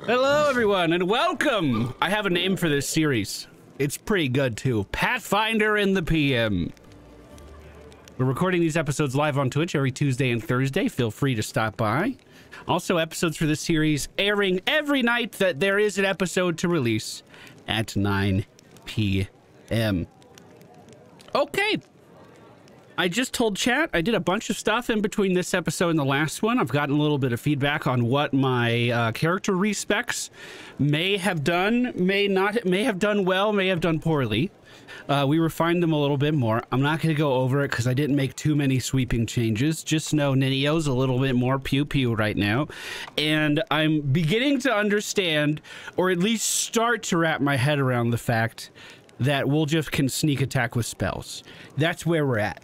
Hello, everyone, and welcome. I have a name for this series. It's pretty good, too. Pathfinder in the PM. We're recording these episodes live on Twitch every Tuesday and Thursday. Feel free to stop by. Also, episodes for this series airing every night that there is an episode to release at 9 p.m. Okay. I just told chat I did a bunch of stuff in between this episode and the last one. I've gotten a little bit of feedback on what my character respecs may have done, may have done well, may have done poorly. We refined them a little bit more. I'm not going to go over it because I didn't make too many sweeping changes. Just know Ninio's a little bit more pew-pew right now. And I'm beginning to understand, or at least start to wrap my head around the fact that Woljif can sneak attack with spells. That's where we're at.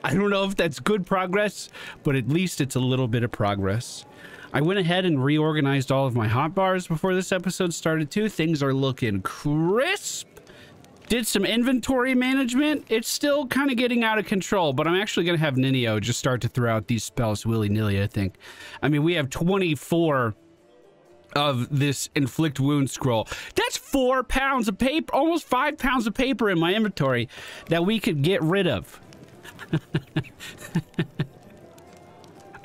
I don't know if that's good progress, but at least it's a little bit of progress. I went ahead and reorganized all of my hotbars before this episode started too. Things are looking crisp. Did some inventory management. It's still kind of getting out of control, but I'm actually going to have Ninio just start to throw out these spells willy-nilly, I think. I mean, we have 24 of this inflict wound scroll. That's 4 pounds of paper, almost 5 pounds of paper in my inventory that we could get rid of.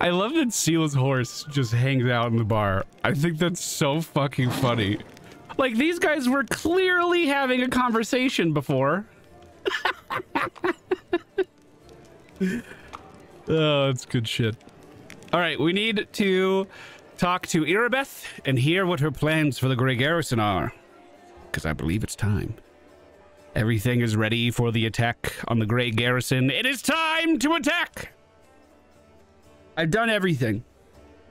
I love that Seal's horse just hangs out in the bar. I think that's so fucking funny. Like, these guys were clearly having a conversation before. Oh, that's good shit. All right, we need to talk to Irabeth and hear what her plans for the Grey Garrison are, because I believe it's time. Everything is ready for the attack on the Grey Garrison. It is time to attack! I've done everything.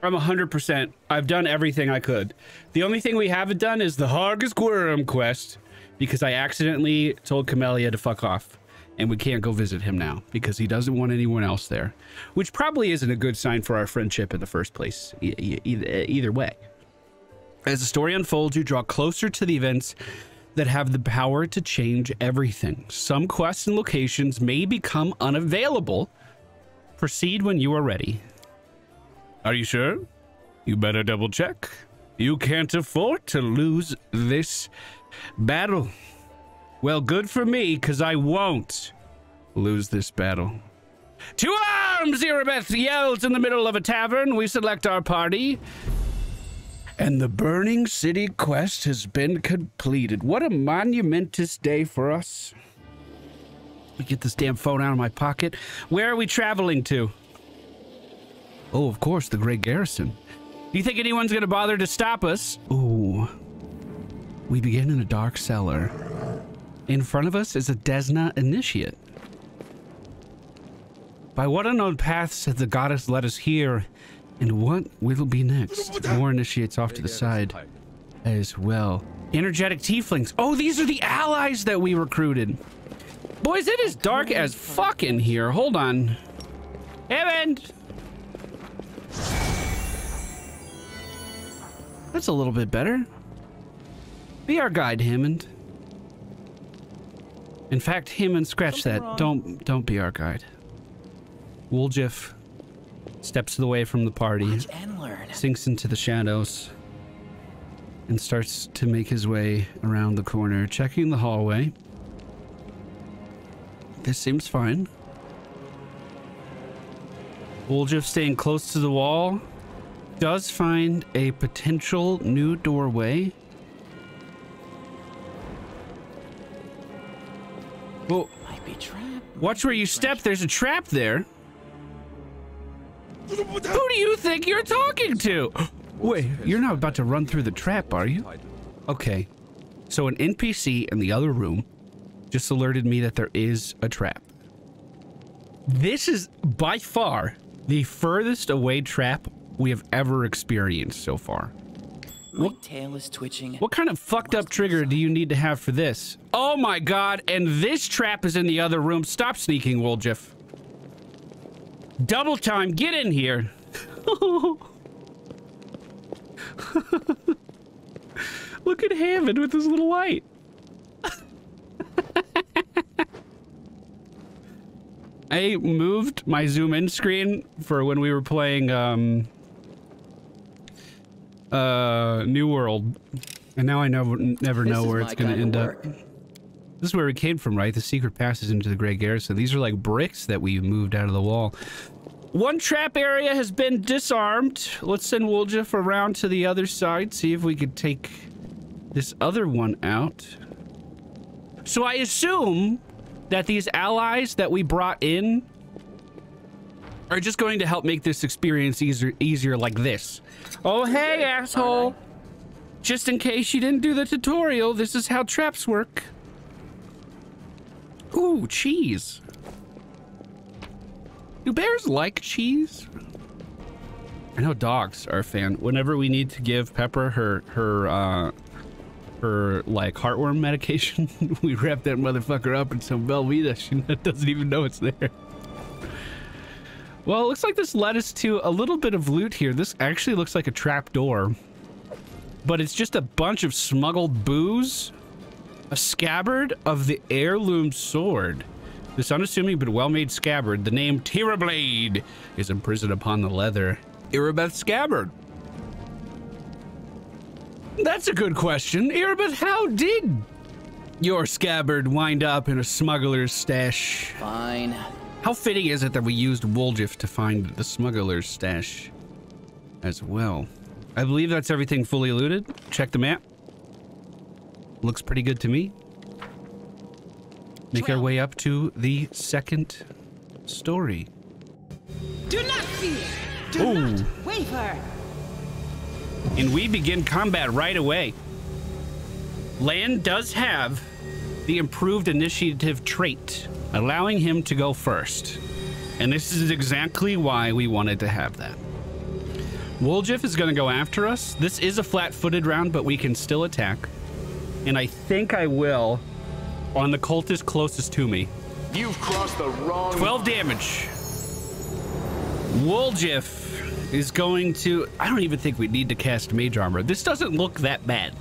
I'm 100%. I've done everything I could. The only thing we haven't done is the Hargus Worm quest, because I accidentally told Camellia to fuck off, and we can't go visit him now because he doesn't want anyone else there, which probably isn't a good sign for our friendship in the first place. Either way. As the story unfolds, you draw closer to the events that have the power to change everything. Some quests and locations may become unavailable. Proceed when you are ready. Are you sure? You better double check. You can't afford to lose this battle. Well, good for me, because I won't lose this battle. To arms! Irabeth yells in the middle of a tavern. We select our party. And the Burning City quest has been completed. What a monumentous day for us. Let me get this damn phone out of my pocket. Where are we traveling to? Oh, of course, the Grey Garrison. Do you think anyone's gonna bother to stop us? Ooh. We begin in a dark cellar. In front of us is a Desna initiate. By what unknown paths has the goddess led us here? And what will be next? More initiates off to the side as well. Energetic tieflings. Oh, these are the allies that we recruited. Boys, it is dark as fuck in here. Hold on. Hammond! That's a little bit better. Be our guide, Hammond. In fact, Hammond, scratch that. Don't be our guide. Woljif steps away from the party, sinks into the shadows, and starts to make his way around the corner, checking the hallway. This seems fine. Woljif, staying close to the wall, does find a potential new doorway. Well, might be trapped. Watch where you step. There's a trap there. Who do you think you're talking to? Wait, you're not about to run through the trap, are you? Okay. So an NPC in the other room just alerted me that there is a trap. This is by far the furthest away trap we have ever experienced so far. My tail is twitching. What kind of fucked up trigger do you need to have for this? Oh my god, and this trap is in the other room. Stop sneaking, Woljif. Double time, get in here. Look at Hammond with his little light. I moved my zoom in screen for when we were playing New world. And now I never know where it's gonna end up. This is where we came from, right? The secret passes into the Grey Garrison. These are like bricks that we moved out of the wall. One trap area has been disarmed. Let's send Woljif around to the other side, see if we could take this other one out. So I assume that these allies that we brought in are just going to help make this experience easier like this. Oh, hey, asshole. Just in case you didn't do the tutorial, this is how traps work. Ooh, cheese. Do bears like cheese? I know dogs are a fan. Whenever we need to give Pepper her like heartworm medication, we wrap that motherfucker up in some Velveeta. She doesn't even know it's there. Well, it looks like this led us to a little bit of loot here. This actually looks like a trap door, but it's just a bunch of smuggled booze, a scabbard of the heirloom sword. This unassuming but well-made scabbard, the name Tirablade, is imprisoned upon the leather. Irabeth scabbard. That's a good question. Irabeth, how did your scabbard wind up in a smuggler's stash? Fine. How fitting is it that we used Woljif to find the smuggler's stash as well? I believe that's everything fully looted. Check the map. Looks pretty good to me. Make our way up to the second story. Do not fear. Do not waver. And we begin combat right away. Lan does have the improved initiative trait, allowing him to go first. And this is exactly why we wanted to have that. Woljif is going to go after us. This is a flat-footed round, but we can still attack. And I think I will on the cultist closest to me. You've crossed the wrong 12 damage. Woljif is going to... I don't even think we need to cast mage armor. This doesn't look that bad.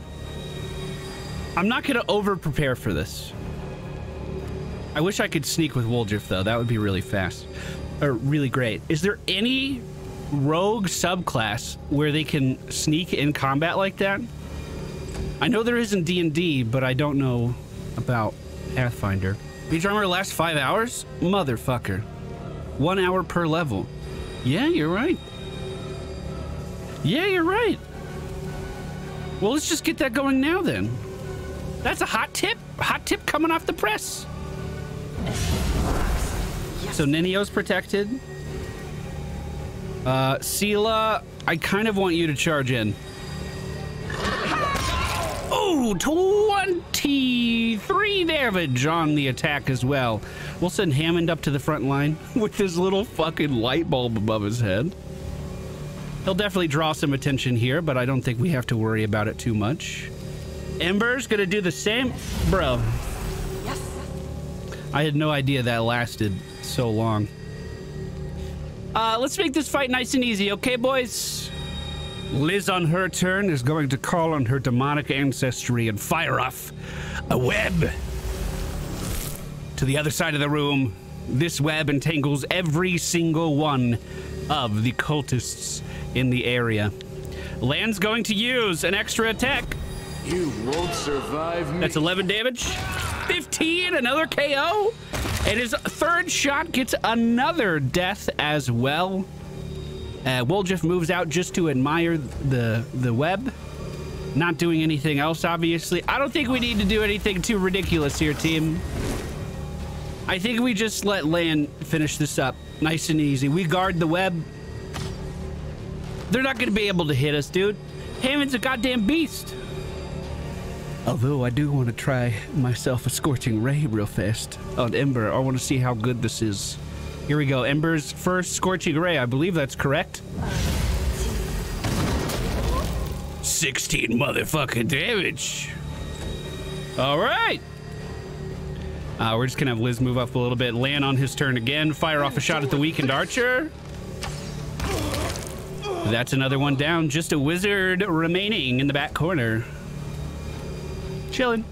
I'm not going to over-prepare for this. I wish I could sneak with Woljif, though. That would be really fast. Or really great. Is there any rogue subclass where they can sneak in combat like that? I know there is in D&D, but I don't know about Pathfinder. Mage armor lasts 5 hours? Motherfucker. 1 hour per level. Yeah, you're right. Yeah, you're right. Well, let's just get that going now, then. That's a hot tip. Hot tip coming off the press. So Ninio's protected. Sela, I kind of want you to charge in. Oh, 23 damage on the attack as well. We'll send Hammond up to the front line with this little fucking light bulb above his head. He'll definitely draw some attention here, but I don't think we have to worry about it too much. Ember's gonna do the same. Bro. Yes. I had no idea that lasted so long. Let's make this fight nice and easy, okay, boys? Liz, on her turn, is going to call on her demonic ancestry and fire off a web to the other side of the room. This web entangles every single one of the cultists in the area. Lan's going to use an extra attack. You won't survive me. That's 11 damage. 15, another KO. And his third shot gets another death as well. Woljif moves out just to admire the web. Not doing anything else, obviously. I don't think we need to do anything too ridiculous here, team. I think we just let Lan finish this up nice and easy. We guard the web. They're not going to be able to hit us, dude. Hammond's a goddamn beast. Although I do want to try myself a Scorching Ray real fast on Ember. I want to see how good this is. Here we go. Ember's first Scorching Ray. I believe that's correct. 16 motherfucking damage. All right. We're just going to have Liz move up a little bit. Lan on his turn again. Fire off a shot at the weakened archer. That's another one down. Just a wizard remaining in the back corner. Chilling.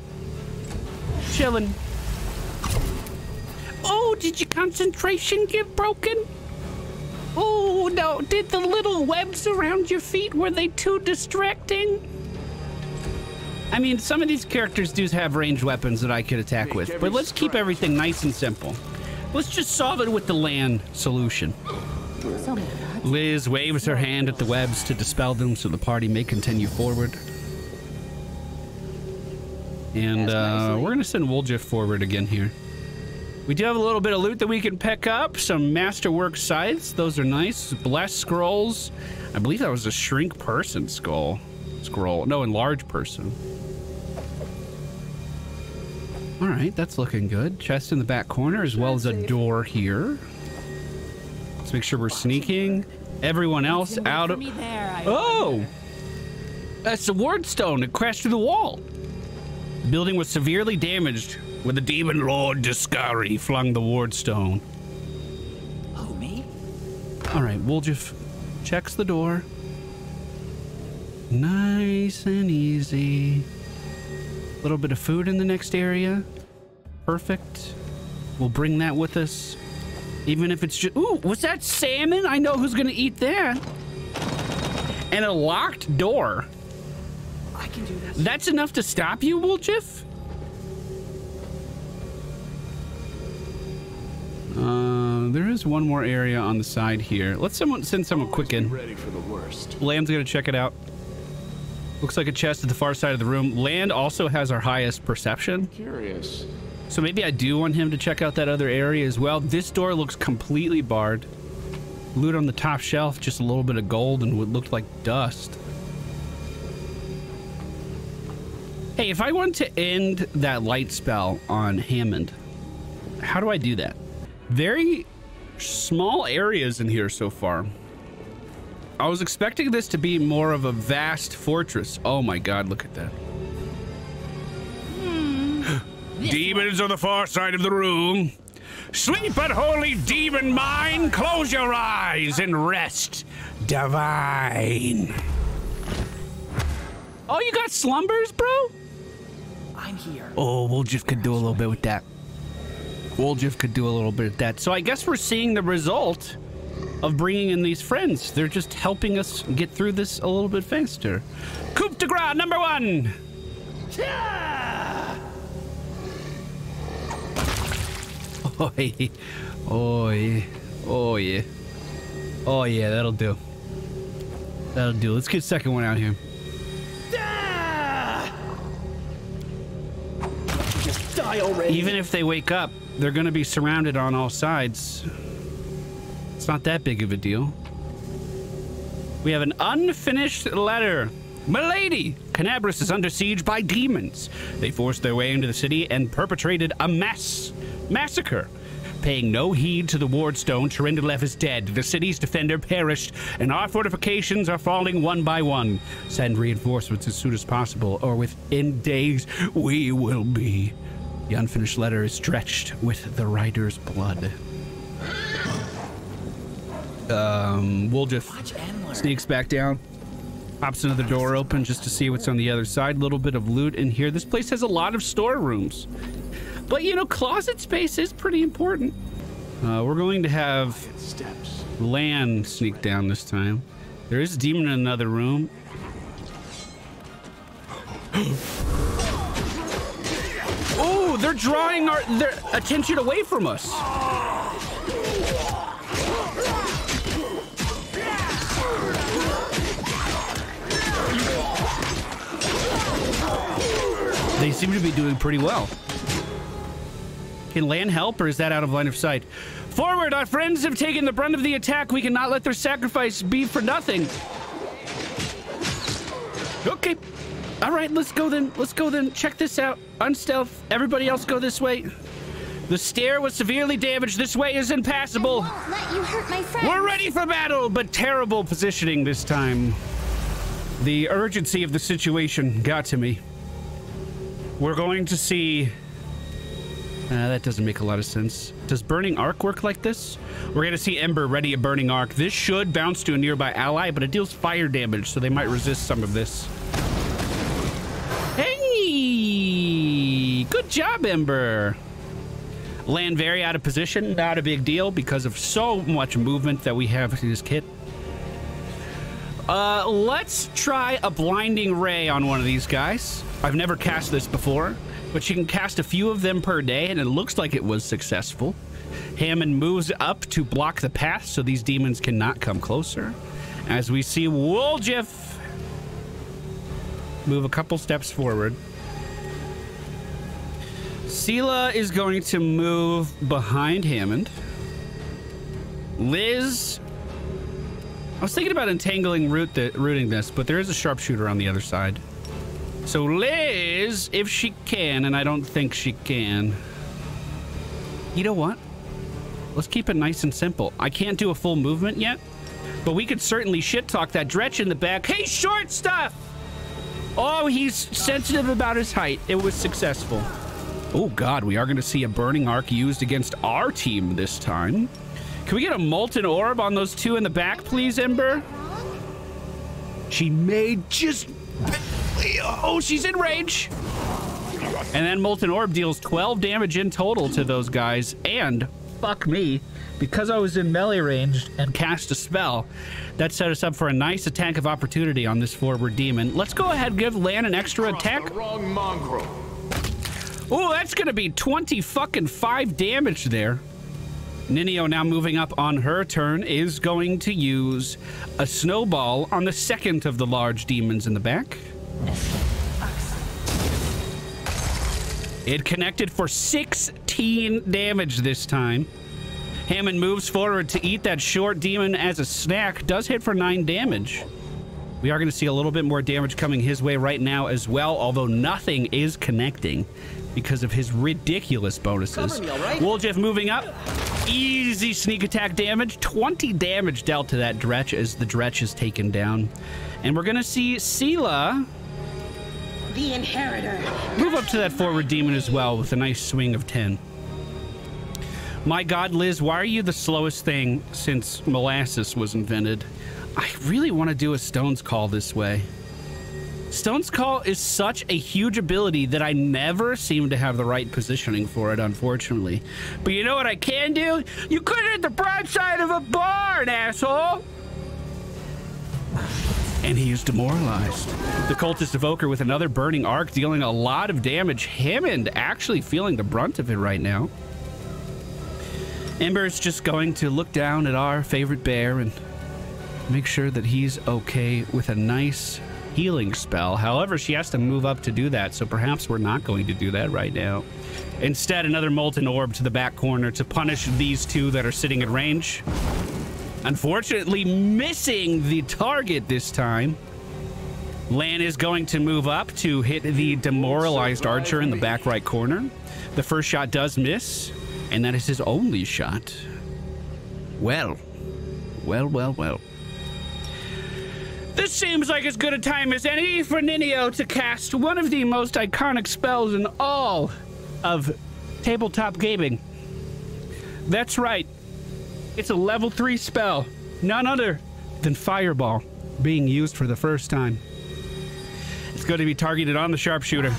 Chilling. Oh, did your concentration get broken? Oh, no. Did the little webs around your feet, were they too distracting? I mean, some of these characters do have ranged weapons that I could attack with, but let's keep everything nice and simple. Let's just solve it with the land solution. Liz waves her hand at the webs to dispel them so the party may continue forward. And we're going to send Woljif forward again here. We do have a little bit of loot that we can pick up. Some masterwork scythes. Those are nice. Blessed scrolls. I believe that was a shrink person scroll. No, enlarge person. All right, that's looking good. Chest in the back corner as well as a door here. Let's make sure we're sneaking. Everyone else out of... Oh! That's the ward stone. It crashed through the wall. The building was severely damaged when the demon lord Descari flung the ward stone. Oh, me? All right, Woljif checks the door. Nice and easy. A little bit of food in the next area. Perfect. We'll bring that with us. Even if it's just... Ooh, was that salmon? I know who's going to eat that. And a locked door. I can do this. That's enough to stop you, Woljif? There is one more area on the side here. Let's send someone quick in. Ready for the worst. Land's going to check it out. Looks like a chest at the far side of the room. Land also has our highest perception. Curious. So maybe I do want him to check out that other area as well. This door looks completely barred. Loot on the top shelf, just a little bit of gold and what looked like dust. Hey, if I want to end that light spell on Hammond, how do I do that? Very small areas in here so far. I was expecting this to be more of a vast fortress. Oh my god, look at that. Demons on the far side of the room. Sleep, unholy demon mine. Close your eyes and rest, divine. Oh, you got slumbers, bro? I'm here. Oh, Woljif could do a little bit with that. Woljif could do a little bit of that. So I guess we're seeing the result of bringing in these friends. They're just helping us get through this a little bit faster. Coup de grace number 1. Oh yeah. Oh yeah. Oh yeah. Oh yeah, that'll do. That'll do. Let's get a second one out here. Just die already. Even if they wake up, they're gonna be surrounded on all sides. It's not that big of a deal. We have an unfinished letter. Milady! Canabris is under siege by demons. They forced their way into the city and perpetrated a massacre. Paying no heed to the wardstone, Tyrendelev is dead. The city's defender perished, and our fortifications are falling one by one. Send reinforcements as soon as possible, or within days we will be. The unfinished letter is stretched with the writer's blood. Woljif sneaks back down, pops another door open just to see what's on the other side. Little bit of loot in here. This place has a lot of storerooms, but you know, closet space is pretty important. We're going to have Lan sneak down this time. There is a demon in another room. Oh, they're drawing their attention away from us. They seem to be doing pretty well. Can Lan help, or is that out of line of sight? Forward! Our friends have taken the brunt of the attack. We cannot let their sacrifice be for nothing. Okay. All right, let's go then. Let's go then. Check this out. Unstealth. Everybody else go this way. The stair was severely damaged. This way is impassable. I won't let you hurt my friend. We're ready for battle, but terrible positioning this time. The urgency of the situation got to me. We're going to see... that doesn't make a lot of sense. Does Burning Arc work like this? We're going to see Ember ready a Burning Arc. This should bounce to a nearby ally, but it deals fire damage, so they might resist some of this. Hey! Good job, Ember! Land very out of position, not a big deal because of so much movement that we have in this kit. Let's try a blinding ray on one of these guys. I've never cast this before, but you can cast a few of them per day, and it looks like it was successful. Hammond moves up to block the path so these demons cannot come closer. As we see Woljif move a couple steps forward. Sela is going to move behind Hammond. Liz, I was thinking about entangling rooting this, but there is a sharpshooter on the other side. So Liz, if she can, and I don't think she can. You know what? Let's keep it nice and simple. I can't do a full movement yet, but we could certainly shit talk that Dretch in the back. Hey, short stuff! Oh, he's sensitive about his height. It was successful. Oh God, we are going to see a burning arc used against our team this time. Can we get a molten orb on those two in the back, please, Ember? She may just... Oh, she's in range. And then molten orb deals 12 damage in total to those guys. And fuck me, because I was in melee range and cast a spell, that set us up for a nice attack of opportunity on this forward demon. Let's go ahead and give Lan an extra attack. Wrong mongrel. Oh, that's gonna be 25 damage there. Ninio, now moving up on her turn, is going to use a snowball on the second of the large demons in the back. It connected for 16 damage this time. Hammond moves forward to eat that short demon as a snack. Does hit for 9 damage. We are going to see a little bit more damage coming his way right now as well, although nothing is connecting because of his ridiculous bonuses. Right? Woljif moving up. Easy sneak attack damage. 20 damage dealt to that Dretch as the Dretch is taken down. And we're going to see Sela The Inheritor. move up to that forward demon as well with a nice swing of 10. My God, Liz, why are you the slowest thing since molasses was invented? I really want to do a Stone's Call this way. Stone's Call is such a huge ability that I never seem to have the right positioning for it, unfortunately. But you know what I can do? You could hit the broadside of a barn, asshole! And he is demoralized. The Cultist Evoker with another Burning Arc, dealing a lot of damage. Hammond actually feeling the brunt of it right now. Ember's just going to look down at our favorite bear and make sure that he's okay with a nice healing spell. However, she has to move up to do that, so perhaps we're not going to do that right now. Instead, another molten orb to the back corner to punish these two that are sitting at range. Unfortunately, missing the target this time. Lan is going to move up to hit the demoralized archer in the back right corner. The first shot does miss, and that is his only shot. Well. This seems like as good a time as any for Ninio to cast one of the most iconic spells in all of tabletop gaming. That's right. It's a level 3 spell, none other than Fireball, being used for the first time. It's going to be targeted on the sharpshooter.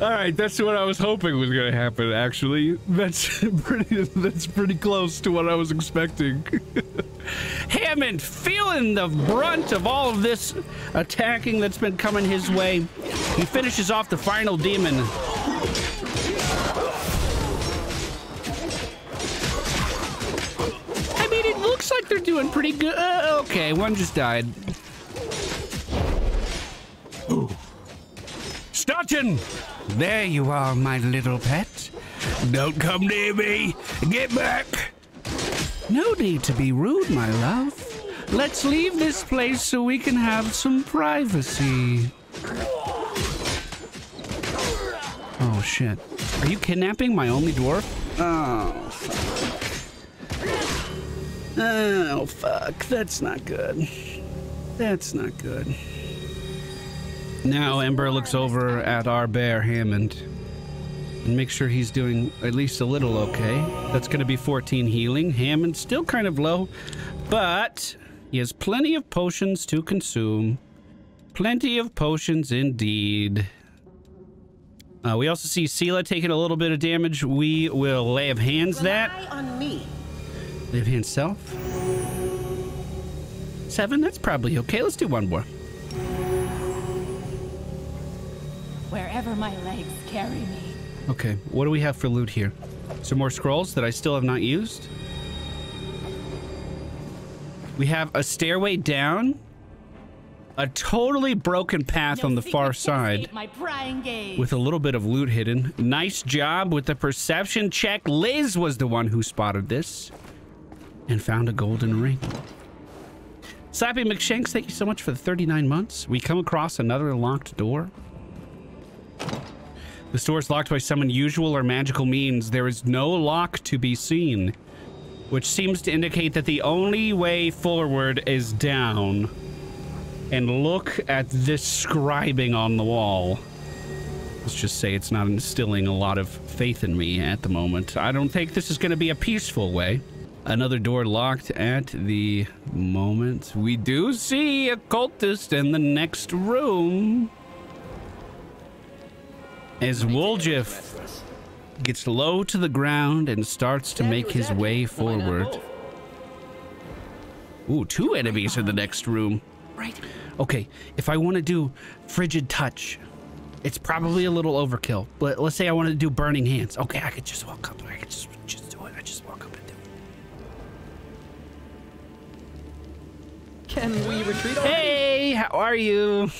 All right, that's what I was hoping was going to happen, actually. That's pretty close to what I was expecting. Hammond feeling the brunt of all of this attacking that's been coming his way. He finishes off the final demon. I mean, it looks like they're doing pretty good. Okay, one just died. Ooh. Stoughton! There you are, my little pet. Don't come near me. Get back. No need to be rude, my love. Let's leave this place so we can have some privacy. Oh, shit. Are you kidnapping my only dwarf? Oh, fuck. Oh, fuck. That's not good. That's not good. Now Ember looks over at our bear, Hammond. And make sure he's doing at least a little okay. That's going to be 14 healing. Hammond's still kind of low, but he has plenty of potions to consume. Plenty of potions indeed. We also see Sela taking a little bit of damage. We will lay of hands that. On me. Lay of hands self. 7, that's probably okay. Let's do one more. Wherever my legs carry me. Okay, what do we have for loot here? Some more scrolls that I still have not used. We have a stairway down. A totally broken path on the far side with a little bit of loot hidden. Nice job with the perception check. Liz was the one who spotted this and found a golden ring. Slappy McShanks, thank you so much for the 39 months. We come across another locked door. The door is locked by some unusual or magical means. There is no lock to be seen, which seems to indicate that the only way forward is down. And look at this scribing on the wall. Let's just say it's not instilling a lot of faith in me at the moment. I don't think this is going to be a peaceful way. Another door locked at the moment. We do see a cultist in the next room. As Woljif gets low to the ground and starts to make his way forward. Ooh, 2 enemies in the next room. Right. Okay, if I want to do frigid touch, it's probably a little overkill. But let's say I want to do burning hands. Okay, I could just walk up. I could just do it. I just walk up and do it. Can we retreat? Hey, how are you?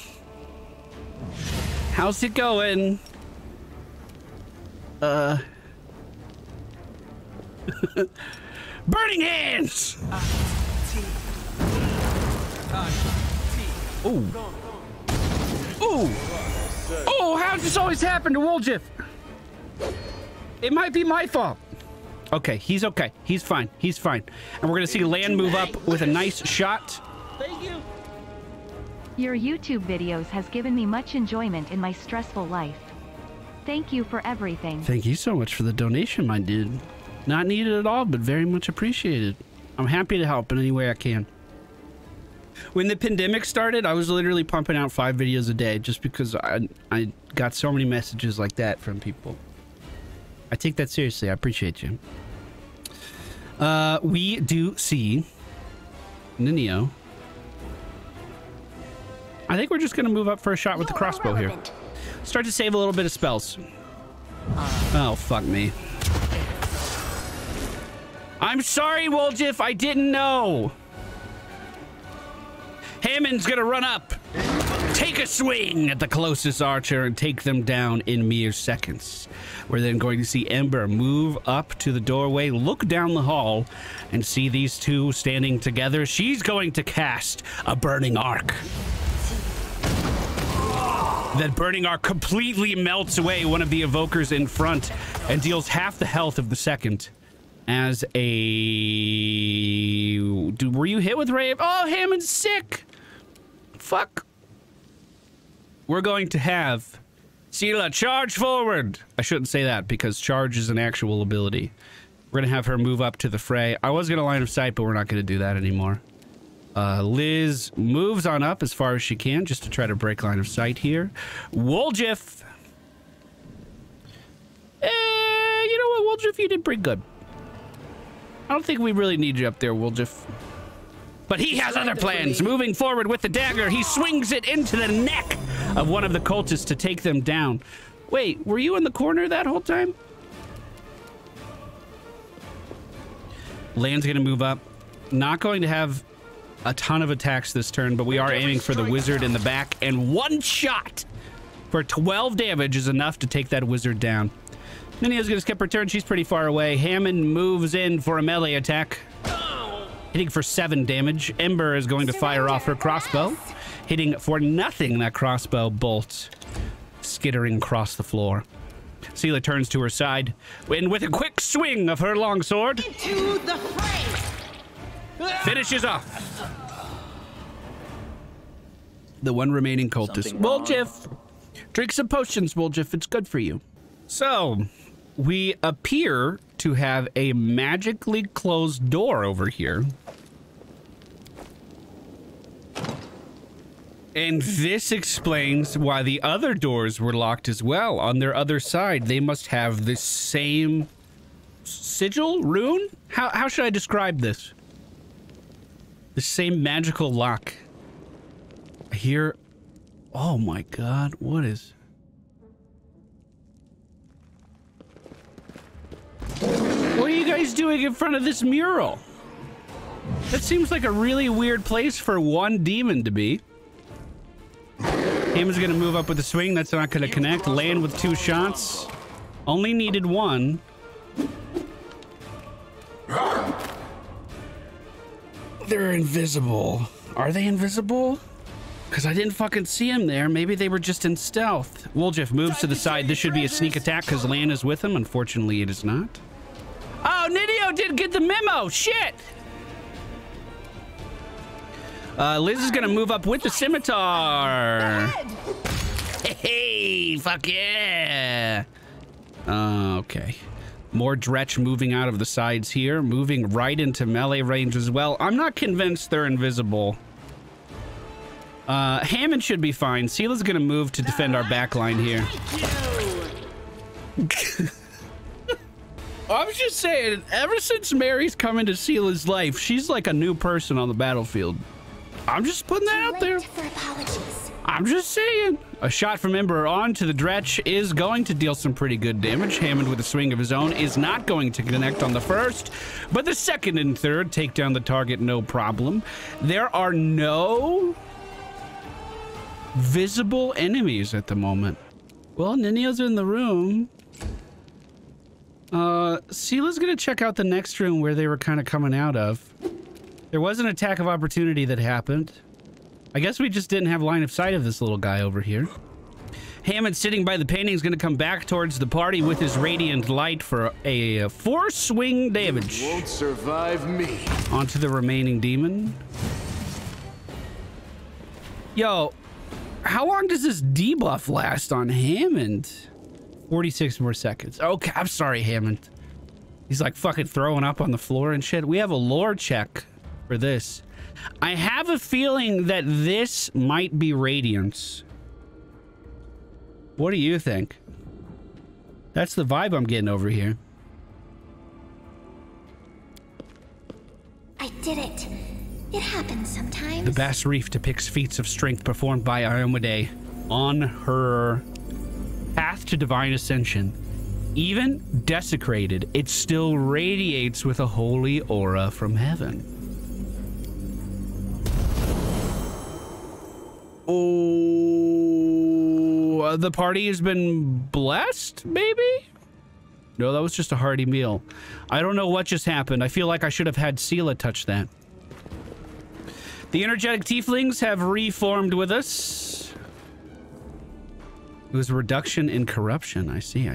How's it going? Burning hands! Ooh. Ooh. Oh, how does this always happen to Woljif? It might be my fault. Okay, he's okay. He's fine. He's fine. And we're gonna see Land move up with a nice shot. Thank you. Your YouTube videos has given me much enjoyment in my stressful life. Thank you for everything. Thank you so much for the donation, my dude. Not needed at all, but very much appreciated. I'm happy to help in any way I can. When the pandemic started, I was literally pumping out 5 videos a day just because I got so many messages like that from people. I take that seriously. I appreciate you. We do see Ninio. I think we're just going to move up for a shot with the crossbow here. Start to save a little bit of spells. Oh, fuck me. I'm sorry, Woljif. I didn't know. Hammond's gonna run up, take a swing at the closest archer, and take them down in mere seconds. We're then going to see Ember move up to the doorway, look down the hall, and see these two standing together. She's going to cast a Burning Arc. That Burning Arc completely melts away one of the evokers in front and deals half the health of the second. As a... were you hit with Rave? Oh, Hammond's sick! Fuck. We're going to have Sela charge forward. I shouldn't say that because charge is an actual ability. We're going to have her move up to the fray. I was going to line of sight, but we're not going to do that anymore. Liz moves on up as far as she can just to try to break line of sight here. Woljif. You know what, Woljif? You did pretty good. I don't think we really need you up there, Woljif. But he has other plans. Moving forward with the dagger, he swings it into the neck of one of the cultists to take them down. Wait, were you in the corner that whole time? Land's gonna move up. Not going to have a ton of attacks this turn, but we are aiming for the wizard in the back, and one shot for 12 damage is enough to take that wizard down. Ninio's gonna skip her turn. She's pretty far away. Hammond moves in for a melee attack, hitting for 7 damage. Ember is going to fire off her crossbow, hitting for nothing. That crossbow bolt skittering across the floor. Sela turns to her side, and with a quick swing of her longsword, Into the fray. finishes off the one remaining cultist. Woljif, drink some potions, Woljif. It's good for you. So, we appear to have a magically closed door over here. And this explains why the other doors were locked as well. On their other side, they must have the same sigil? Rune? How should I describe this? The same magical lock. I hear... Oh my god, what is... What are you guys doing in front of this mural? That seems like a really weird place for one demon to be. Hammond's gonna move up with a swing. That's not gonna connect. Land with 2 shots. Only needed 1. They're invisible. Are they invisible? Because I didn't fucking see him there. Maybe they were just in stealth. Woljif moves to the side. This should be a sneak attack because Lan is with him. Unfortunately, it is not. Oh, Nidio didn't get the memo. Shit. Liz is gonna move up with the scimitar. Hey, fuck yeah. Okay. More Dretch moving out of the sides here, moving right into melee range as well. I'm not convinced they're invisible. Hammond should be fine. Seela's gonna move to defend our backline here. I was just saying, ever since Mary's come into Seela's life, she's like a new person on the battlefield. I'm just putting that out there. I'm just saying. A shot from Ember onto the Dretch is going to deal some pretty good damage. Hammond with a swing of his own is not going to connect on the first, but the second and third take down the target no problem. There are no visible enemies at the moment. Well, Ninio's in the room. Seela's gonna check out the next room where they were kind of coming out of. There was an attack of opportunity that happened. I guess we just didn't have line of sight of this little guy over here. Hammond sitting by the painting is going to come back towards the party with his radiant light for a 4 swing damage. You won't survive me. Onto the remaining demon. Yo, how long does this debuff last on Hammond? 46 more seconds. Okay, I'm sorry, Hammond. He's like fucking throwing up on the floor and shit. We have a lore check for this. I have a feeling that this might be Radiance. What do you think? That's the vibe I'm getting over here. I did it. It happens sometimes. The Bass Reef depicts feats of strength performed by Iomade on her path to divine ascension. Even desecrated, it still radiates with a holy aura from heaven. Oh, the party has been blessed, maybe? No, that was just a hearty meal. I don't know what just happened. I feel like I should have had Seela touch that. The energetic tieflings have reformed with us. It was a reduction in corruption. I see.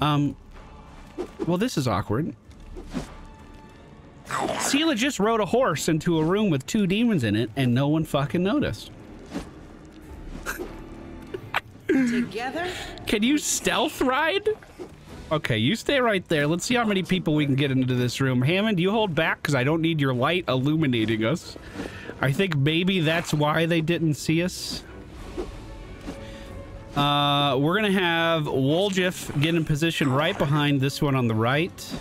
Well, this is awkward. Seela just rode a horse into a room with 2 demons in it, and no one fucking noticed. Together? Can you stealth ride? Okay, you stay right there. Let's see how many people we can get into this room. Hammond, you hold back because I don't need your light illuminating us. I think maybe that's why they didn't see us. We're gonna have Woljif get in position right behind this one on the right.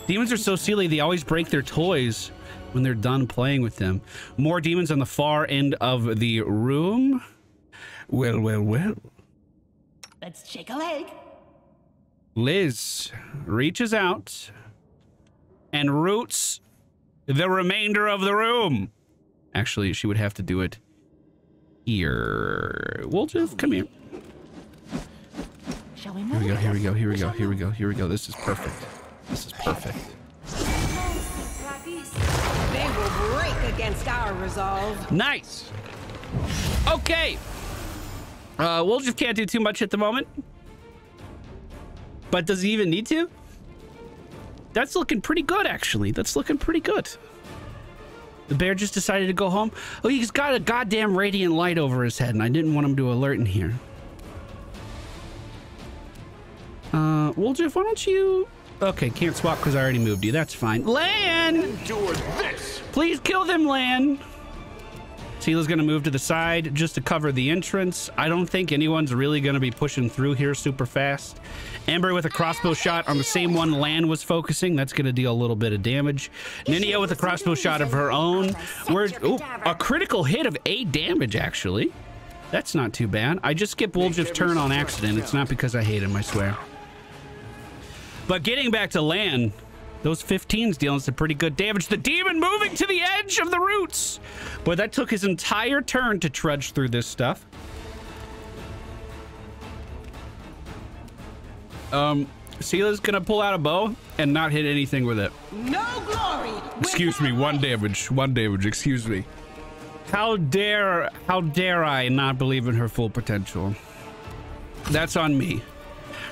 Demons are so silly, they always break their toys when they're done playing with them. More demons on the far end of the room. Well. Let's shake a leg. Liz reaches out and roots the remainder of the room. Actually, she would have to do it here. We'll just come here. Shall we move? Here we go. This is perfect. They will break against our resolve. Nice. Okay. Woljif can't do too much at the moment. But does he even need to? That's looking pretty good, actually. That's looking pretty good. The bear just decided to go home. Oh, he's got a goddamn radiant light over his head, and I didn't want him to alert in here. Woljeff, why don't you... Okay, can't swap because I already moved you. That's fine. Lan! Endure this! Please kill them, Lan! Seela's gonna move to the side just to cover the entrance. I don't think anyone's really gonna be pushing through here super fast. Ember with a crossbow shot on the same one Lan was focusing. That's gonna deal a little bit of damage. Ninia with a crossbow shot of her own. A critical hit of 8 damage, actually. That's not too bad. I just skipped Woljeff's turn on accident. It's not because I hate him, I swear. But getting back to Lan, those 15s dealing some pretty good damage. The demon moving to the edge of the roots. Boy, that took his entire turn to trudge through this stuff. Seela's gonna pull out a bow and not hit anything with it. No glory. Excuse me, 1 damage. 1 damage, excuse me. How dare I not believe in her full potential? That's on me.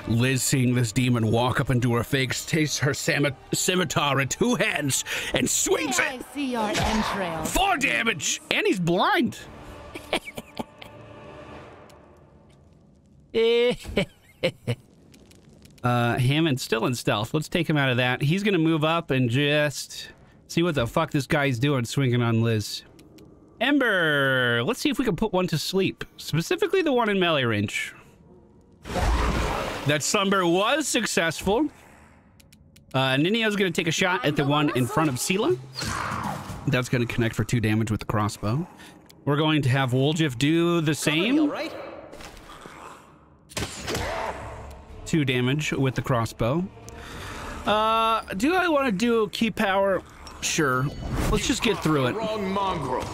Liz, seeing this demon walk up into her face, takes her scimitar in 2 hands and swings it. I see your entrails. 4 damage, and he's blind. Hammond's still in stealth. Let's take him out of that. He's gonna move up and just see what the fuck this guy's doing, swinging on Liz. Ember, let's see if we can put one to sleep, specifically the one in melee range. That slumber was successful. Ninia's going to take a shot at the one in front of Seela. That's going to connect for 2 damage with the crossbow. We're going to have Woljeff do the same. 2 damage with the crossbow. Do I want to do key power? Sure. Let's just get through it. Wrong mongrel.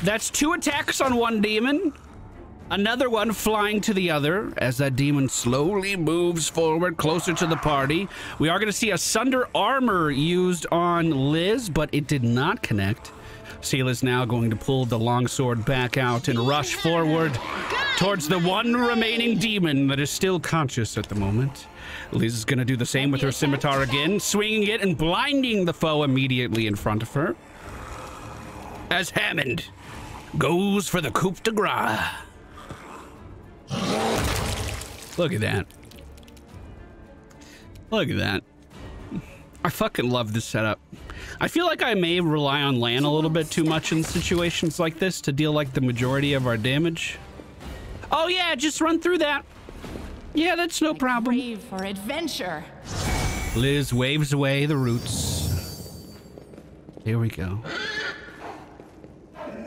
That's 2 attacks on 1 demon. Another one flying to the other as that demon slowly moves forward closer to the party. We are going to see a Sunder armor used on Liz, but it did not connect. Seela's now going to pull the longsword back out and rush forward towards the one remaining demon that is still conscious at the moment. Liz is going to do the same with her scimitar again, swinging it and blinding the foe immediately in front of her. As Hammond goes for the coup de grace. Look at that. Look at that. I fucking love this setup. I feel like I may rely on Lan a little bit too much in situations like this to deal like the majority of our damage. Oh yeah, just run through that. Yeah, that's no problem. Brave for adventure. Liz waves away the roots. Here we go.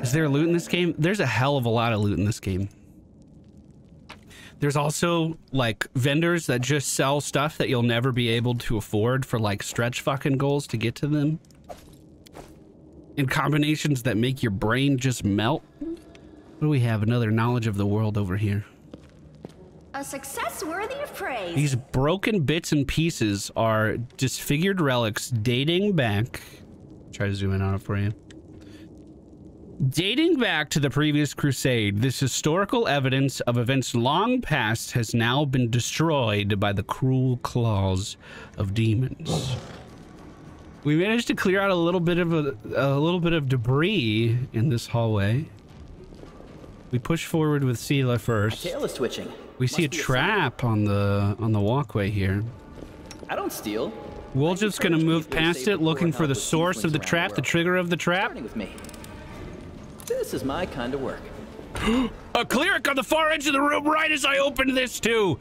Is there loot in this game? There's a hell of a lot of loot in this game. There's also, like, vendors that just sell stuff that you'll never be able to afford for, like, stretch fucking goals to get to them. In combinations that make your brain just melt. What do we have? Another knowledge of the world over here. A success worthy of praise. These broken bits and pieces are disfigured relics dating back... Try to zoom in on it for you. Dating back to the previous crusade, this historical evidence of events long past has now been destroyed by the cruel claws of demons. We managed to clear out a little bit of debris in this hallway. We push forward with Seela first. My tail is twitching. We see a trap on the walkway here. I don't steal. Woljeff's gonna move past it, looking for the source of the trap, the trigger of the trap. Starting with me. This is my kind of work. A cleric on the far edge of the room right as I opened this too.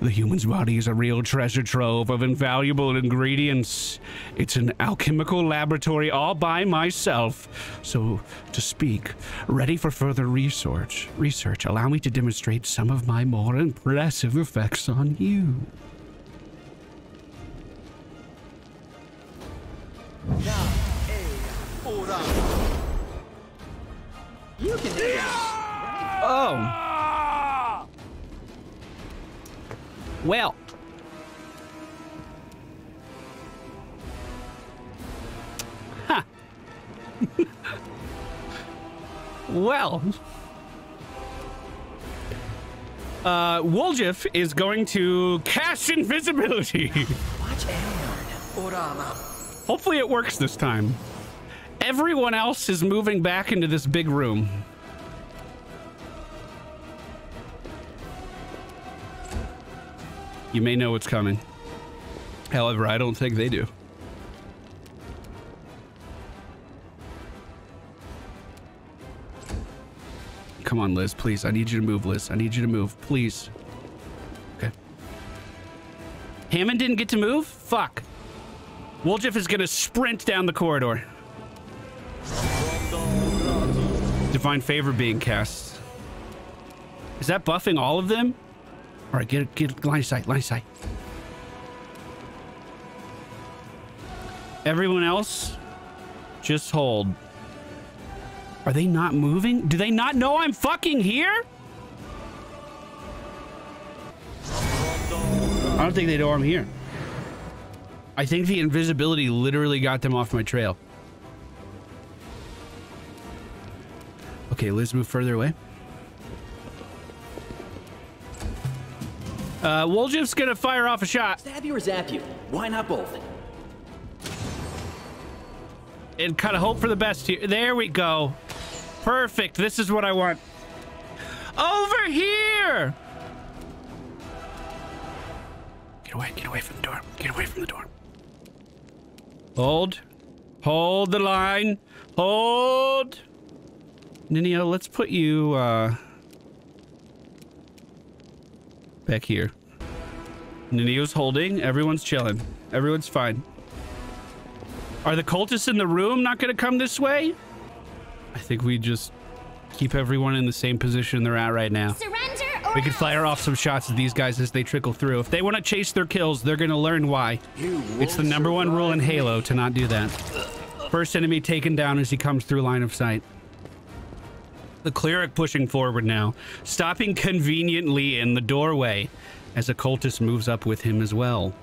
The human's body is a real treasure trove of invaluable ingredients. It's an alchemical laboratory all by myself, so to speak. Ready for further research. Allow me to demonstrate some of my more impressive effects on you. You can do this. Oh. Well. Huh. Well. Woljeff is going to cast invisibility. Watch out. Hopefully it works this time. Everyone else is moving back into this big room. You may know what's coming. However, I don't think they do. Come on, Liz, please. I need you to move, Liz. I need you to move, please. Okay. Hammond didn't get to move? Fuck. Woljif is gonna sprint down the corridor. Divine Favor being cast. Is that buffing all of them? All right, get line of sight, line of sight. Everyone else, just hold. Are they not moving? Do they not know I'm fucking here? I don't think they know I'm here. I think the invisibility literally got them off my trail. Okay, Liz, move further away. Woljif's gonna fire off a shot. Stab you or zap you? Why not both? And kind of hope for the best here. There we go. Perfect. This is what I want. Over here! Get away from the door. Get away from the door. Hold. Hold the line. Hold. Ninio, let's put you, back here. Ninio's holding. Everyone's chilling. Everyone's fine. Are the cultists in the room not going to come this way? I think we just keep everyone in the same position they're at right now. Surrender or We could fire off some shots at these guys as they trickle through. If they want to chase their kills, they're going to learn why. It's the #1 rule in Halo to not do that. First enemy taken down as he comes through line of sight. The cleric pushing forward now, stopping conveniently in the doorway as a cultist moves up with him as well.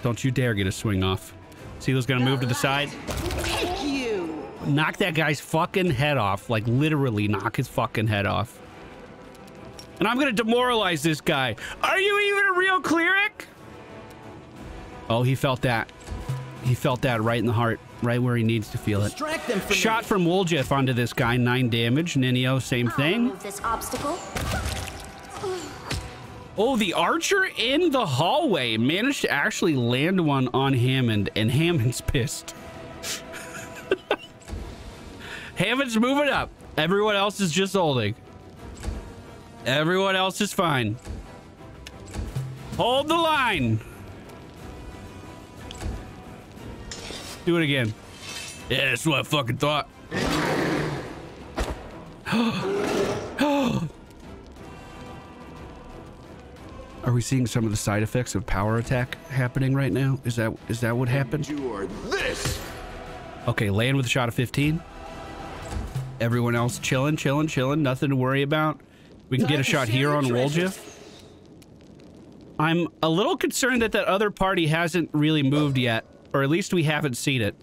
Don't you dare get a swing off. Sealer's gonna move to the side. Take you. Knock that guy's fucking head off. Like, literally knock his fucking head off. And I'm gonna demoralize this guy. Are you even a real cleric? Oh, he felt that. He felt that right in the heart. Right where he needs to feel it. Distract them from Shot me. from Woljif onto this guy. 9 damage. Ninio, same I'll thing. remove this obstacle. Oh, the archer in the hallway managed to actually land one on Hammond, and Hammond's pissed. Hammond's moving up. Everyone else is just holding. Everyone else is fine. Hold the line. Do it again. Yeah, that's what I fucking thought. Are we seeing some of the side effects of power attack happening right now? Is that what happened? Endure this. Okay, land with a shot of 15. Everyone else chilling, chilling, chilling. Nothing to worry about. We can get a shot here on Woljif. I'm a little concerned that that other party hasn't really moved yet, or at least we haven't seen it.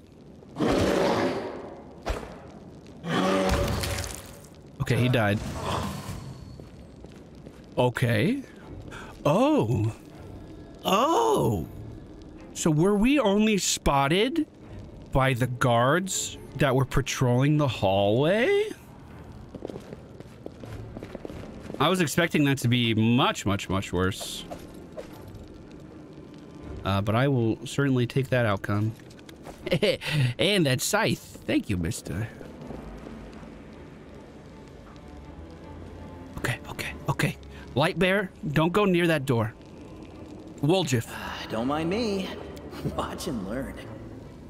Okay, he died. Okay. Oh. Oh. So were we only spotted by the guards that were patrolling the hallway? I was expecting that to be much, much, much worse. But I will certainly take that outcome. And that scythe. Thank you, mister. Okay, okay, okay. Light bear, don't go near that door. Woljif, Don't mind me. Watch and learn.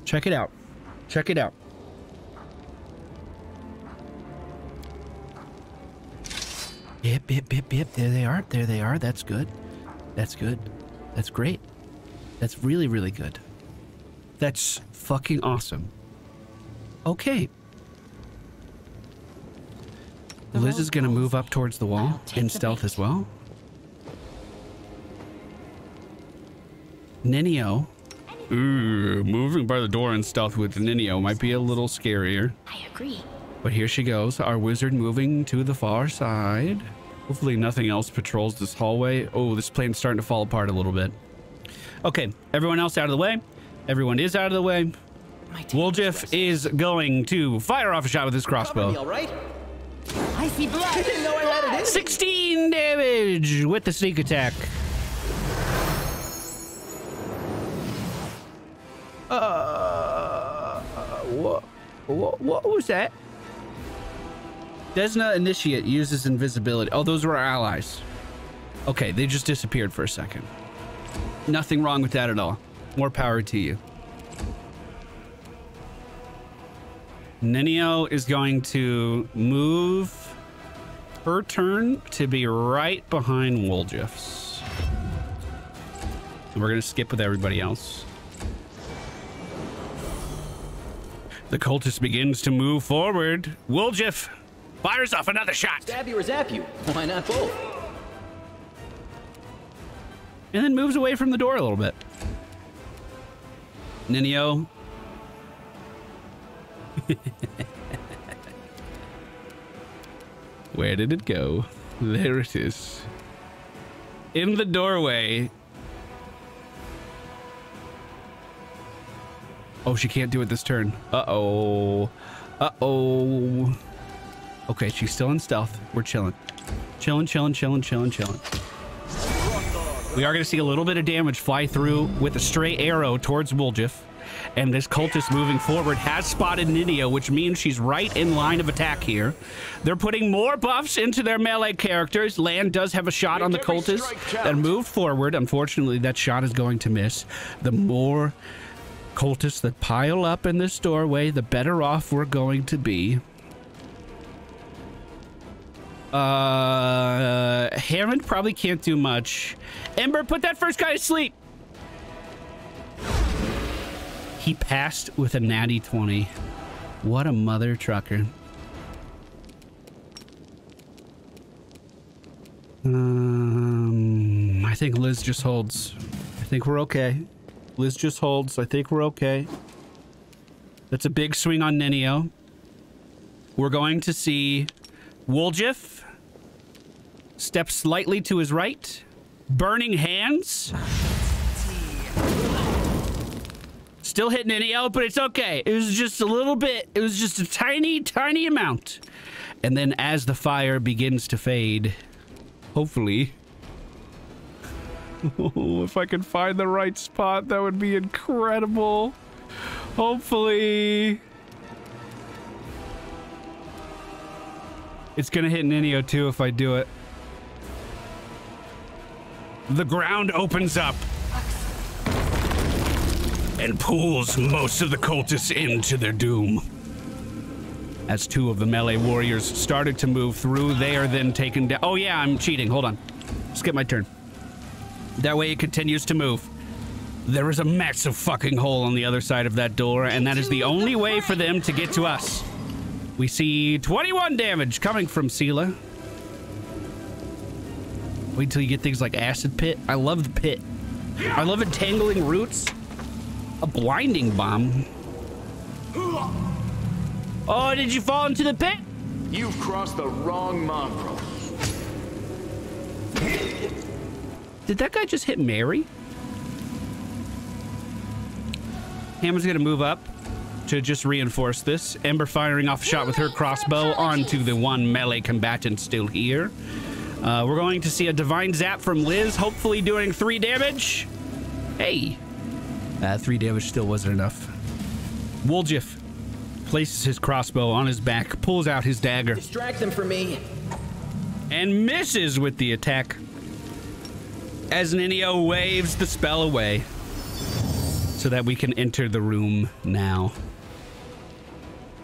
check it out. Check it out. Yep, yep, yep, yep. There they are. There they are. That's good. That's good. That's great. That's really, really good. That's fucking awesome. Okay. Liz is gonna move up towards the wall in stealth as well. Ninio. Ooh, moving by the door in stealth with Ninio might be a little scarier. I agree. But here she goes, our wizard moving to the far side. Hopefully nothing else patrols this hallway. Oh, this plane's starting to fall apart a little bit. Okay, everyone else out of the way. Everyone is out of the way. Woljif is going to fire off a shot with his Cover me, crossbow. all right? I see blood. I didn't know I had it in me. 16 damage with the sneak attack. What was that? Desna Initiate uses invisibility. Oh, those were our allies. Okay, they just disappeared for a second. Nothing wrong with that at all. More power to you. Nenio is going to move her turn to be right behind Woljeff's. And we're going to skip with everybody else. The cultist begins to move forward. Woljeff fires off another shot. Stab you or zap you. Why not both? And then moves away from the door a little bit. Nenio. Where did it go? There it is. In the doorway. Oh, she can't do it this turn. Uh-oh. Uh-oh. Okay, she's still in stealth. We're chilling. Chilling. We are going to see a little bit of damage fly through with a stray arrow towards Woljeff. And this cultist moving forward has spotted Nenio, which means she's right in line of attack here. They're putting more buffs into their melee characters. Land does have a shot on the cultist that moved forward. Unfortunately, that shot is going to miss. The more cultists that pile up in this doorway, the better off we're going to be. Hammond probably can't do much. Ember, put that first guy to sleep. He passed with a natty 20. What a mother trucker. I think Liz just holds. I think we're okay. Liz just holds. I think we're okay. That's a big swing on Nenio. We're going to see Woljeff step slightly to his right. Burning hands. Still hitting Nenio, but it's okay. It was just a little bit. It was just a tiny, tiny amount. And then as the fire begins to fade, hopefully... Oh, if I can find the right spot, that would be incredible. Hopefully... It's gonna hit Nenio too if I do it. The ground opens up and pulls most of the cultists into their doom. As two of the melee warriors started to move through, they are then taken down. Oh yeah, I'm cheating. Hold on. Skip my turn. That way it continues to move. There is a massive fucking hole on the other side of that door, and that is the only way for them to get to us. We see 21 damage coming from Sela. Wait till you get things like Acid Pit. I love the pit. I love entangling roots. A blinding bomb. Oh, did you fall into the pit? You've crossed the wrong mongrel. Did that guy just hit Mary? Hammond's gonna move up to just reinforce this. Ember firing off a shot with her crossbow onto the one melee combatant still here. We're going to see a divine zap from Liz, hopefully doing 3 damage. Hey. 3 damage still wasn't enough. Woljeff places his crossbow on his back, pulls out his dagger. Distract them from me. And misses with the attack. As Nenio waves the spell away. So that we can enter the room now.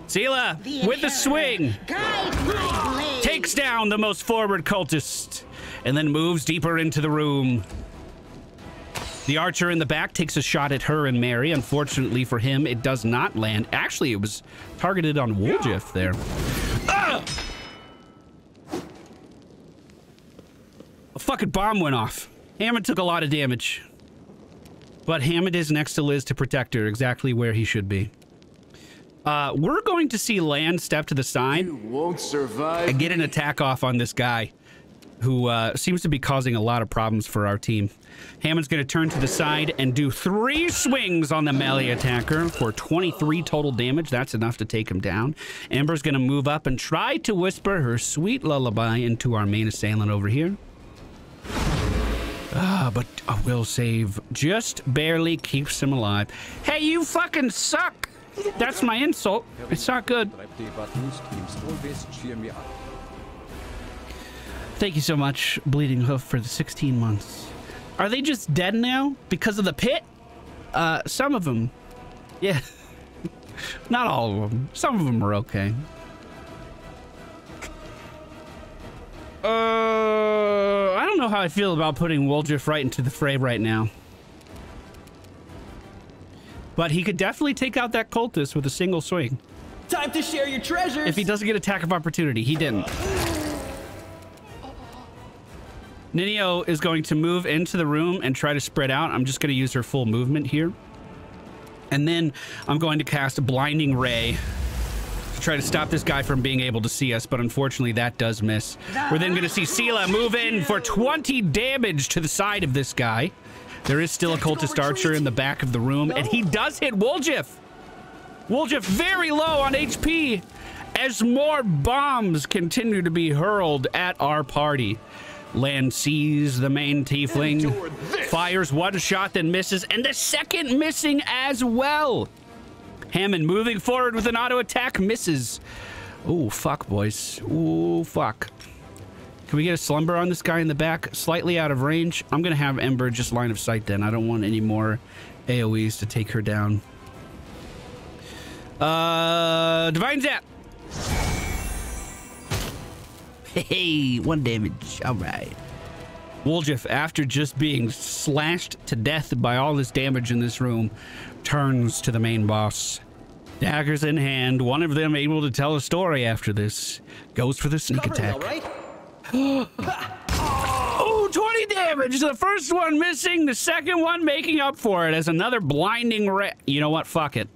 Sela, with the swing, takes down the most forward cultist, and then moves deeper into the room. The archer in the back takes a shot at her and Mary. Unfortunately for him, it does not land. Actually, it was targeted on Woljeff there. Ah! A fucking bomb went off. Hammond took a lot of damage. But Hammond is next to Liz to protect her, exactly where he should be. We're going to see Land step to the side You won't survive. and get an attack off on this guy. who seems to be causing a lot of problems for our team. Hammond's going to turn to the side and do 3 swings on the melee attacker for 23 total damage. That's enough to take him down. Amber's going to move up and try to whisper her sweet lullaby into our main assailant over here. But a will save just barely keeps him alive. Hey, you fucking suck! That's my insult. It's not good. Thank you so much, Bleeding Hoof, for the 16 months. Are they just dead now because of the pit? Some of them. Yeah. Not all of them. Some of them are okay. I don't know how I feel about putting Woljif right into the fray right now. But he could definitely take out that cultist with a single swing. Time to share your treasures! If he doesn't get attack of opportunity. He didn't. Ninio is going to move into the room and try to spread out. I'm just going to use her full movement here. And then I'm going to cast a Blinding Ray to try to stop this guy from being able to see us, but unfortunately that does miss. We're then going to see Sela move in for 20 damage to the side of this guy. There is still a cultist archer in the back of the room, and he does hit Woljif. Woljif very low on HP as more bombs continue to be hurled at our party. Land sees the main tiefling, fires one shot, then misses, and the second missing as well. Hammond moving forward with an auto attack, misses. Oh, fuck, boys. Oh, fuck. Can we get a slumber on this guy in the back? Slightly out of range. I'm going to have Ember just line of sight then. I don't want any more AoEs to take her down. Divine Zap. Hey, 1 damage. All right. Woljif, after just being slashed to death by all this damage in this room, turns to the main boss. Daggers in hand, one of them able to tell a story after this. Goes for the sneak attack. All right? Oh, 20 damage. The first one missing, the second one making up for it as another blinding ray. You know what? Fuck it.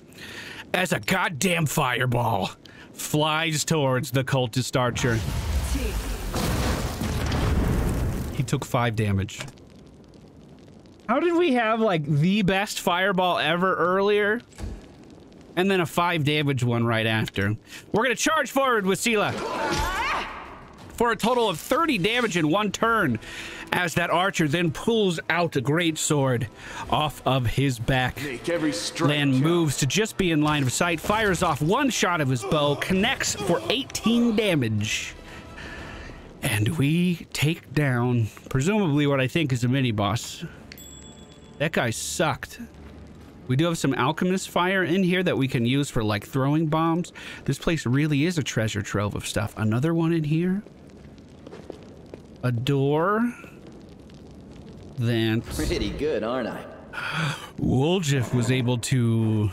As a goddamn fireball flies towards the cultist archer. He took 5 damage. How did we have like the best fireball ever earlier? And then a 5 damage one right after. We're gonna charge forward with Sela for a total of 30 damage in 1 turn as that archer then pulls out a great sword off of his back. Lan moves to just be in line of sight, fires off 1 shot of his bow, connects for 18 damage. And we take down, presumably what I think is a mini-boss. That guy sucked. We do have some alchemist fire in here that we can use for, like, throwing bombs. This place really is a treasure trove of stuff. Another one in here. A door. That's... Pretty good, aren't I? Woljif was able to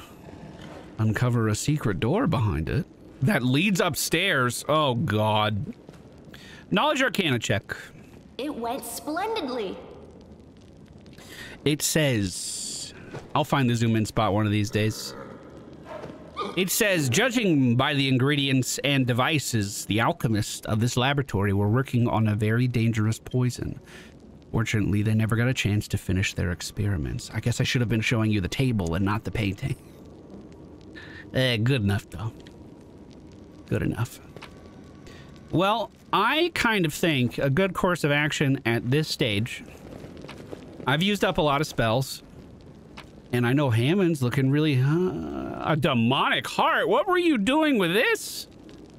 uncover a secret door behind it that leads upstairs. Oh, God. Knowledge Arcana check. It went splendidly. It says... I'll find the zoom in spot one of these days. It says, judging by the ingredients and devices, the alchemists of this laboratory were working on a very dangerous poison. Fortunately, they never got a chance to finish their experiments. I guess I should have been showing you the table and not the painting. Good enough, though. Good enough. Well, I kind of think a good course of action at this stage... I've used up a lot of spells. And I know Hammond's looking really... a demonic heart? What were you doing with this?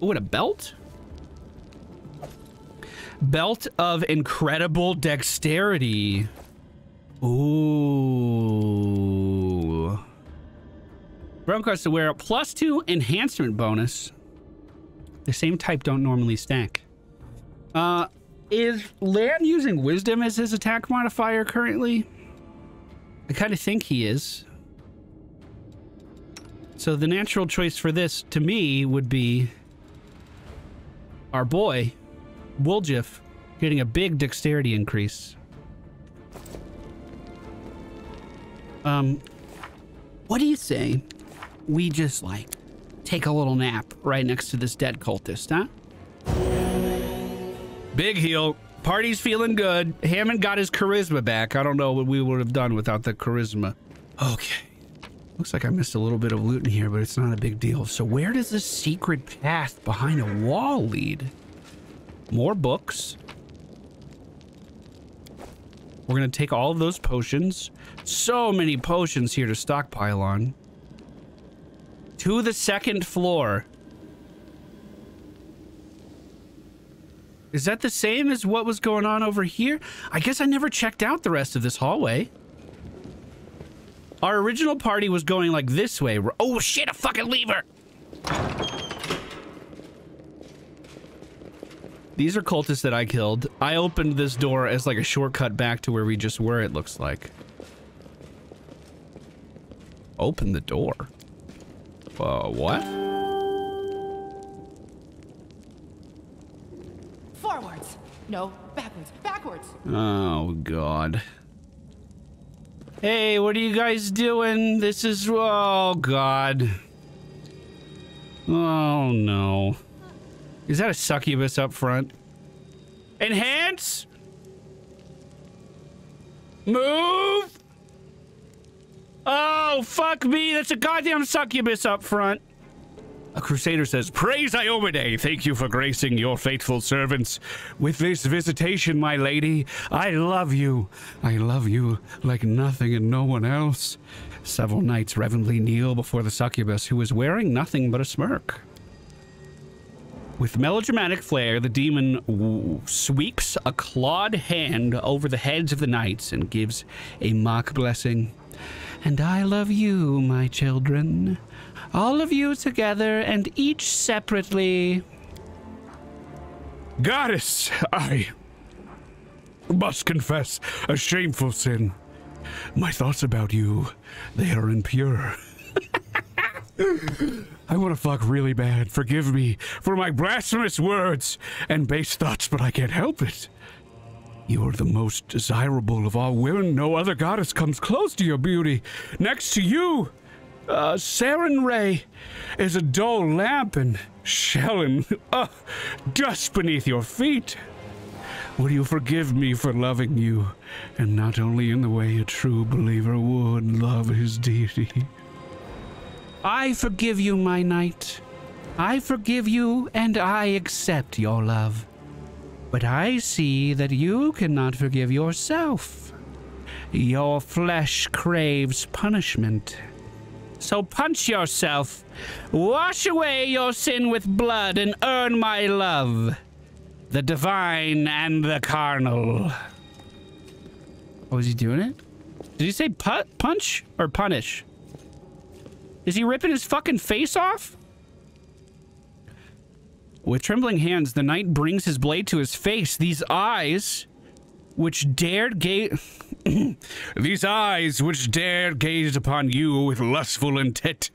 Ooh, and a belt? Belt of incredible dexterity. Ooh. Bronco has to wear a +2 enhancement bonus. The same type don't normally stack. Is Lan using wisdom as his attack modifier currently? I kind of think he is. So the natural choice for this, to me, would be our boy, Woljif, getting a big dexterity increase. What do you say we just, like, take a little nap right next to this dead cultist, huh? Big heal. Party's feeling good. Hammond got his charisma back. I don't know what we would have done without the charisma. Okay. Looks like I missed a little bit of loot in here, but it's not a big deal. So where does this secret path behind a wall lead? More books. We're gonna take all of those potions. So many potions here to stockpile on. To the second floor. Is that the same as what was going on over here? I guess I never checked out the rest of this hallway. Our original party was going like this way. Oh shit, a fucking lever! These are cultists that I killed. I opened this door as like a shortcut back to where we just were, it looks like. Open the door. What? Forwards. No, backwards. Backwards. Oh, God. Hey, what are you guys doing? This is... Oh, God. Oh, no. Is that a succubus up front? Enhance? Move? Oh, fuck me. That's a goddamn succubus up front. A crusader says, "Praise Iomade, thank you for gracing your faithful servants with this visitation, my lady. I love you. I love you like nothing and no one else." Several knights reverently kneel before the succubus, who is wearing nothing but a smirk. With melodramatic flair, the demon sweeps a clawed hand over the heads of the knights and gives a mock blessing. "And I love you, my children. All of you together and each separately." "Goddess, I must confess a shameful sin. My thoughts about you, they are impure. I want to fuck really bad. Forgive me for my blasphemous words and base thoughts, but I can't help it. You are the most desirable of all women. No other goddess comes close to your beauty. Next to you, Saren Ray is a dull lamp, and Shellen, dust beneath your feet. Will you forgive me for loving you, and not only in the way a true believer would love his deity?" "I forgive you, my knight. I forgive you, and I accept your love. But I see that you cannot forgive yourself. Your flesh craves punishment. So punch yourself, wash away your sin with blood, and earn my love, the divine and the carnal." Oh, is he doing it? Did he say punch or punish? Is he ripping his fucking face off? With trembling hands, the knight brings his blade to his face. These eyes, which dared gaze... These eyes which dared gaze upon you with lustful intent.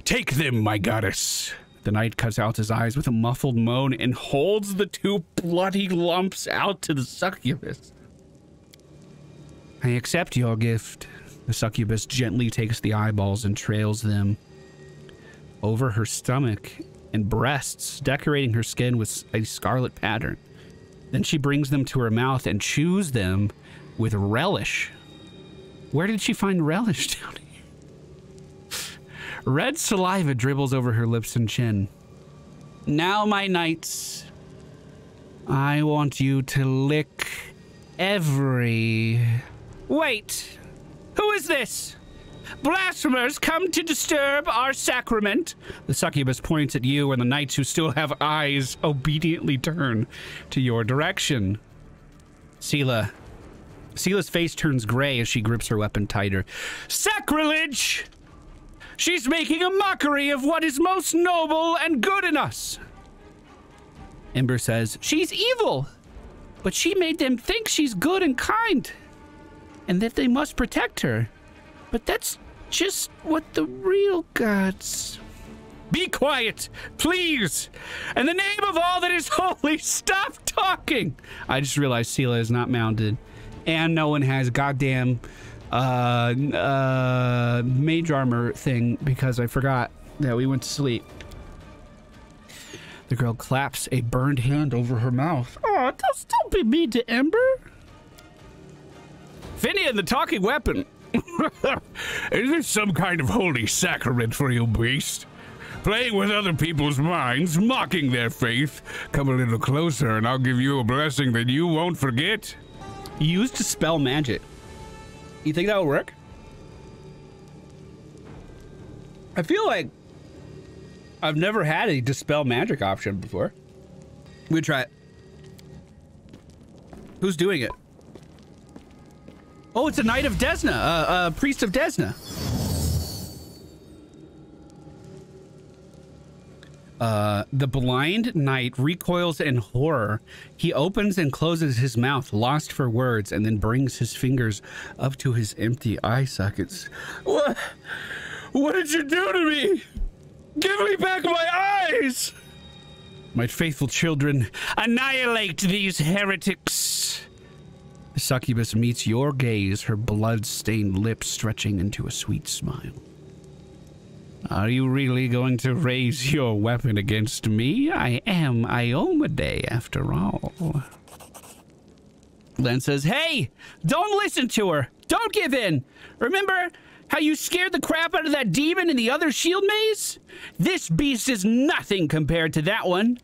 Take them, my goddess. The knight cuts out his eyes with a muffled moan and holds the two bloody lumps out to the succubus. "I accept your gift." The succubus gently takes the eyeballs and trails them over her stomach and breasts, decorating her skin with a scarlet pattern. Then she brings them to her mouth and chews them with relish. Where did she find relish down here? Red saliva dribbles over her lips and chin. "Now, my knights, I want you to lick every..." Wait! Who is this? Blasphemers come to disturb our sacrament. The succubus points at you, and the knights who still have eyes obediently turn to your direction. Seela's face turns gray as she grips her weapon tighter. "Sacrilege! She's making a mockery of what is most noble and good in us." Ember says, "She's evil, but she made them think she's good and kind, and that they must protect her. But that's just what the real gods..." "Be quiet, please! In the name of all that is holy, stop talking!" I just realized Seela is not mounted, and no one has goddamn mage armor thing because I forgot that we went to sleep. The girl claps a burned hand over her mouth. Oh, don't be mean to Ember. Finian, the talking weapon. Is this some kind of holy sacrament for you, beast? Playing with other people's minds, mocking their faith. Come a little closer and I'll give you a blessing that you won't forget. Use Dispel Magic. You think that would work? I feel like I've never had a Dispel Magic option before. We try it. Who's doing it? Oh, it's a Knight of Desna, a Priest of Desna. The blind knight recoils in horror. He opens and closes his mouth, lost for words, and then brings his fingers up to his empty eye sockets. What did you do to me? Give me back my eyes! My faithful children, annihilate these heretics! The succubus meets your gaze, her blood-stained lips stretching into a sweet smile. Are you really going to raise your weapon against me? I am Iomade, after all. Len says, hey, don't listen to her. Don't give in. Remember how you scared the crap out of that demon in the other shield maze? This beast is nothing compared to that one.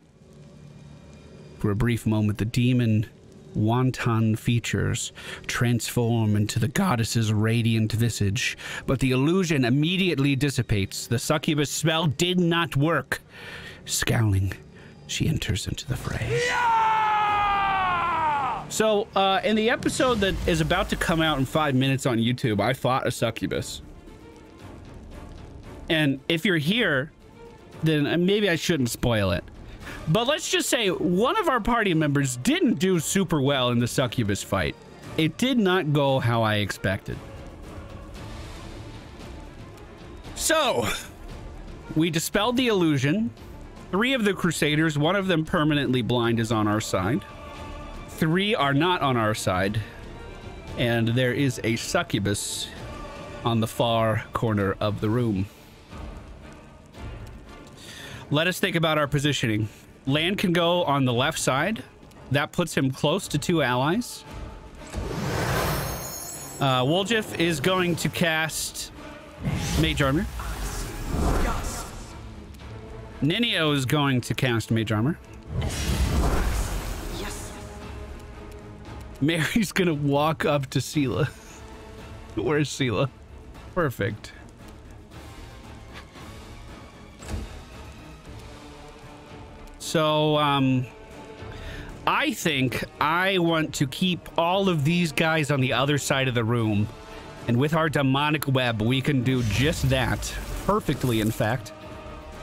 For a brief moment, the demon wanton features transform into the goddess's radiant visage, but the illusion immediately dissipates. The succubus spell did not work. Scowling, she enters into the fray. Yeah! So, in the episode that is about to come out in 5 minutes on YouTube, I fought a succubus. And if you're here, then maybe I shouldn't spoil it. But let's just say one of our party members didn't do super well in the succubus fight. It did not go how I expected. So, we dispelled the illusion. 3 of the Crusaders, one of them permanently blind, is on our side. 3 are not on our side. And there is a succubus on the far corner of the room. Let us think about our positioning. Land can go on the left side. That puts him close to 2 allies. Woljif is going to cast Mage Armor. Ninio is going to cast Mage Armor. Yes. Mary's gonna walk up to Sela. Where's Sela? Perfect. So, I think I want to keep all of these guys on the other side of the room. And with our demonic web, we can do just that. Perfectly, in fact.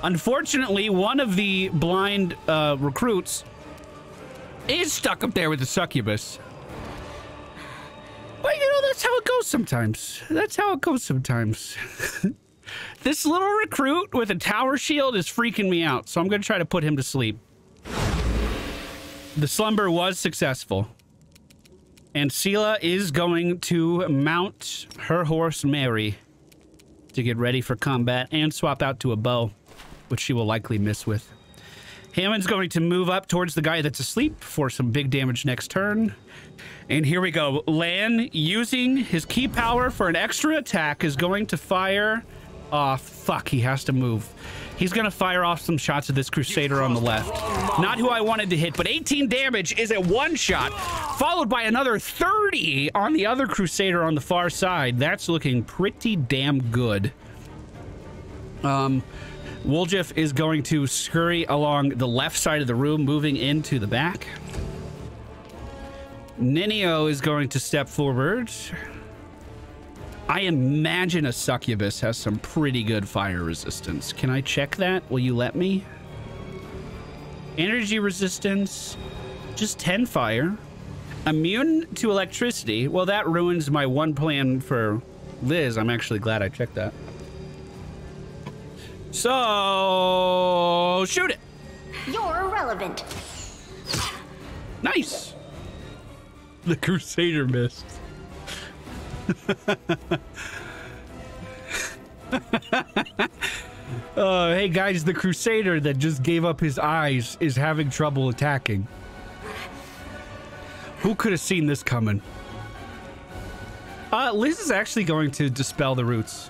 Unfortunately, one of the blind recruits is stuck up there with the succubus. But, you know, that's how it goes sometimes. That's how it goes sometimes. This little recruit with a tower shield is freaking me out, so I'm going to try to put him to sleep. The slumber was successful. And Sela is going to mount her horse, Mary, to get ready for combat and swap out to a bow, which she will likely miss with. Hammond's going to move up towards the guy that's asleep for some big damage next turn. And here we go. Lan, using his key power for an extra attack, is going to fire off. Fuck, he has to move. He's gonna fire off some shots at this Crusader on the left. Not who I wanted to hit, but 18 damage is a one shot, followed by another 30 on the other Crusader on the far side. That's looking pretty damn good. Woljif is going to scurry along the left side of the room, moving into the back. Ninio is going to step forward. I imagine a succubus has some pretty good fire resistance. Can I check that? Will you let me? Energy resistance, just 10 fire. Immune to electricity. Well, that ruins my one plan for Liz. I'm actually glad I checked that. So, shoot it. You're irrelevant. Nice. The Crusader missed. Hey guys, the Crusader that just gave up his eyes is having trouble attacking. Who could have seen this coming? Liz is actually going to dispel the roots.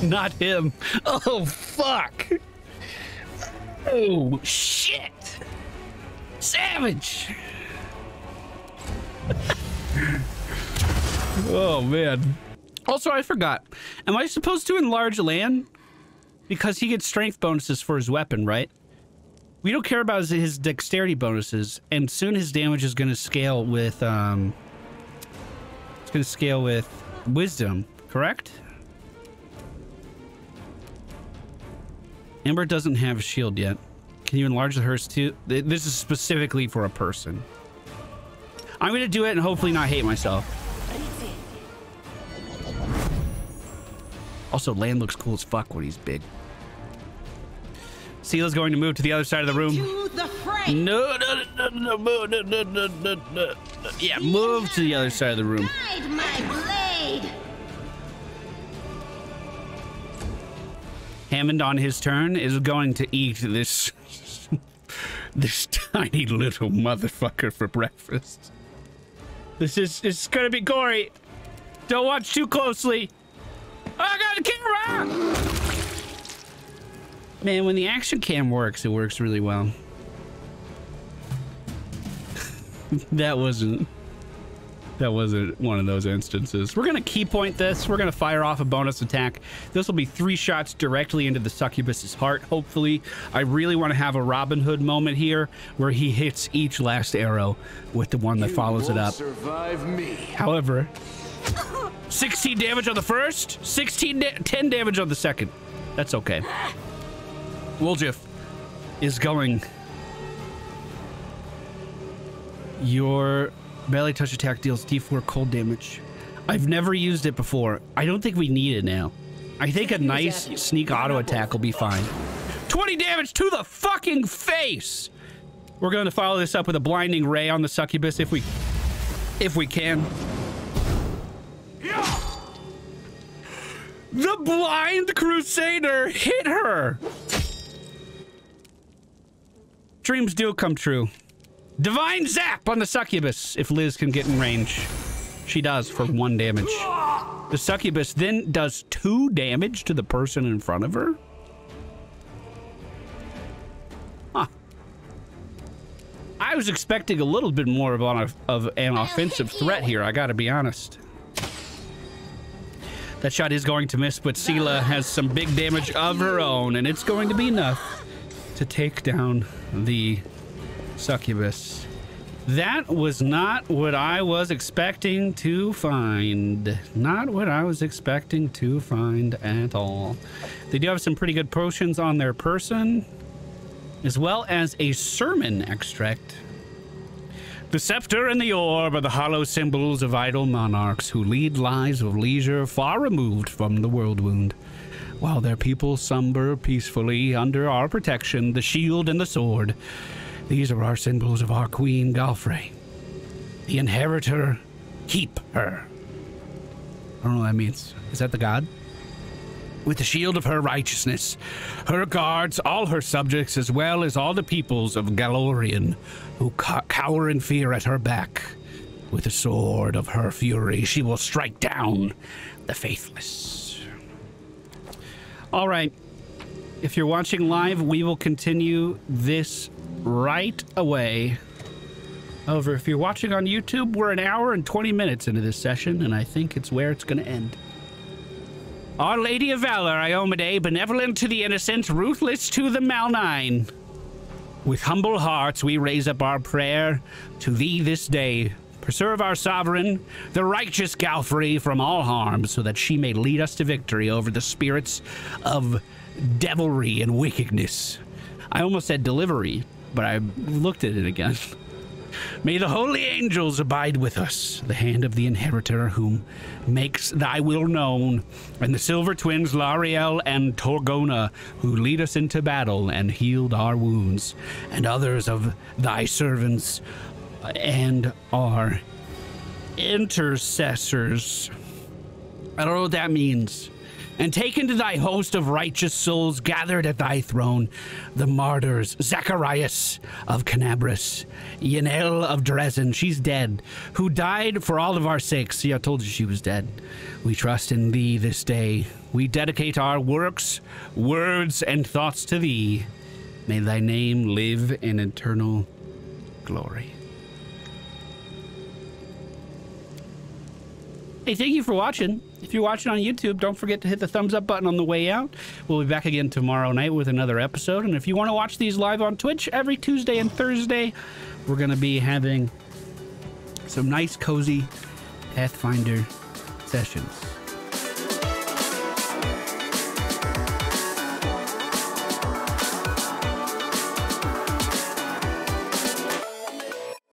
Not him. Oh, fuck. Oh, shit. Savage. Oh, man. Also, I forgot. Am I supposed to enlarge land? Because he gets strength bonuses for his weapon, right? We don't care about his dexterity bonuses, and soon his damage is going to scale with, it's going to scale with wisdom, correct? Amber doesn't have a shield yet. Can you enlarge hers too? This is specifically for a person. I'm going to do it and hopefully not hate myself. Also, land looks cool as fuck when he's big. Seela's going to move to the other side of the room. To the fray. No. Yeah, move to the other side of the room. Guide my blade. Hammond on his turn is going to eat this this tiny little motherfucker for breakfast. It's gonna be gory. Don't watch too closely. Oh, I got the camera! Man, when the action cam works, it works really well. That wasn't one of those instances. We're gonna key point this. We're gonna fire off a bonus attack. This will be 3 shots directly into the succubus's heart, hopefully. I really want to have a Robin Hood moment here where he hits each last arrow with the one that follows it up. Survive me. However, 16 damage on the first, 10 damage on the second. That's okay. Woljif is going. Your melee touch attack deals D4 cold damage. I've never used it before. I don't think we need it now. I think a nice sneak auto attack will be fine. 20 damage to the fucking face! We're going to follow this up with a blinding ray on the succubus if we can. The blind Crusader hit her! Dreams do come true. Divine Zap on the succubus if Liz can get in range. She does for 1 damage. The succubus then does 2 damage to the person in front of her. Huh. I was expecting a little bit more of an offensive threat here, I gotta be honest. That shot is going to miss, but Seela has some big damage of her own, and it's going to be enough to take down the succubus. That was not what I was expecting to find. Not what I was expecting to find at all. They do have some pretty good potions on their person, as well as a sermon extract. The scepter and the orb are the hollow symbols of idle monarchs who lead lives of leisure far removed from the world wound. While their people slumber peacefully under our protection, the shield and the sword, these are our symbols of our queen Galfrey. The inheritor, keep her. I don't know what that means. Is that the god? With the shield of her righteousness, her guards, all her subjects, as well as all the peoples of Galorian, who cower in fear at her back. With the sword of her fury, she will strike down the faithless. All right. If you're watching live, we will continue this right away. However, if you're watching on YouTube, we're 1 hour and 20 minutes into this session, and I think it's where it's going to end. Our Lady of Valor, Iomade, benevolent to the innocent, ruthless to the malign. With humble hearts, we raise up our prayer to thee this day. Preserve our sovereign, the righteous Galfrey, from all harm, so that she may lead us to victory over the spirits of devilry and wickedness. I almost said delivery, but I looked at it again. May the holy angels abide with us, the hand of the inheritor whom makes thy will known, and the silver twins Lariel and Torgona, who lead us into battle and healed our wounds, and others of thy servants and our intercessors. I don't know what that means. and take into thy host of righteous souls gathered at thy throne the martyrs, Zacharias of Canabras, Yanel of Dresden, she's dead, who died for all of our sakes. See, I told you she was dead. We trust in thee this day. We dedicate our works, words, and thoughts to thee. May thy name live in eternal glory. Hey, thank you for watching. If you're watching on YouTube, don't forget to hit the thumbs up button on the way out. We'll be back again tomorrow night with another episode. And if you want to watch these live on Twitch every Tuesday and Thursday, we're going to be having some nice, cozy Pathfinder sessions.